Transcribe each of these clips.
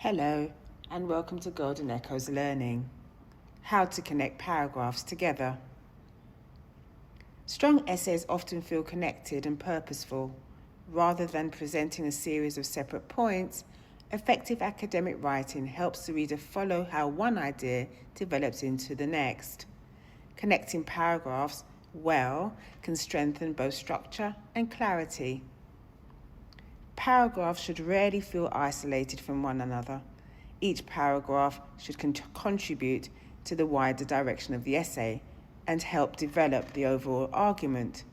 Hello, and welcome to Golden Echoes Learning. How to connect paragraphs together. Strong essays often feel connected and purposeful. Rather than presenting a series of separate points, effective academic writing helps the reader follow how one idea develops into the next. Connecting paragraphs well can strengthen both structure and clarity. Paragraphs should rarely feel isolated from one another. Each paragraph should contribute to the wider direction of the essay and help develop the overall argument.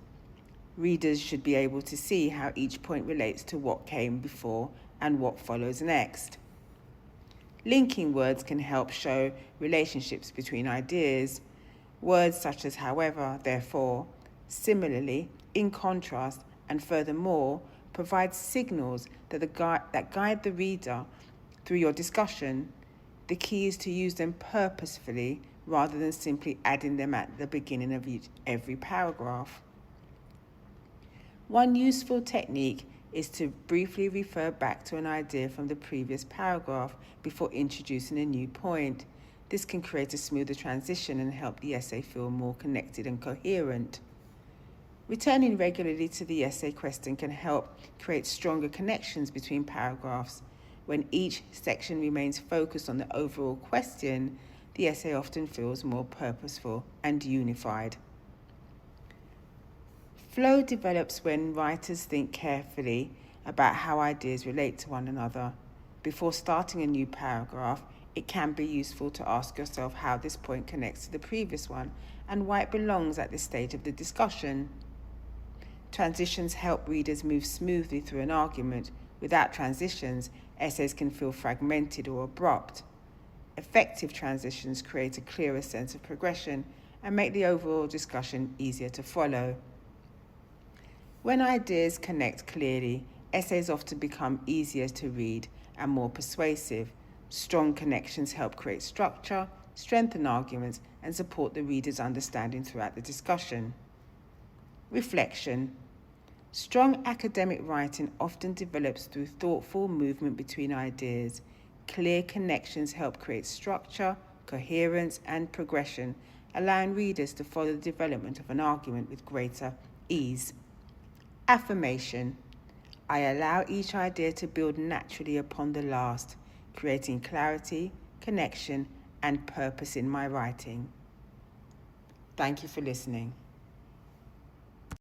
Readers should be able to see how each point relates to what came before and what follows next. Linking words can help show relationships between ideas. Words such as however, therefore, similarly, in contrast, and furthermore provide signals that guide the reader through your discussion. The key is to use them purposefully rather than simply adding them at the beginning of every paragraph. One useful technique is to briefly refer back to an idea from the previous paragraph before introducing a new point. This can create a smoother transition and help the essay feel more connected and coherent. Returning regularly to the essay question can help create stronger connections between paragraphs. When each section remains focused on the overall question, the essay often feels more purposeful and unified. Flow develops when writers think carefully about how ideas relate to one another. Before starting a new paragraph, it can be useful to ask yourself how this point connects to the previous one and why it belongs at this stage of the discussion. Transitions help readers move smoothly through an argument. Without transitions, essays can feel fragmented or abrupt. Effective transitions create a clearer sense of progression and make the overall discussion easier to follow. When ideas connect clearly, essays often become easier to read and more persuasive. Strong connections help create structure, strengthen arguments, and support the reader's understanding throughout the discussion. Reflection. Strong academic writing often develops through thoughtful movement between ideas. Clear connections help create structure, coherence, and progression, allowing readers to follow the development of an argument with greater ease. Affirmation. I allow each idea to build naturally upon the last, creating clarity, connection, and purpose in my writing. Thank you for listening.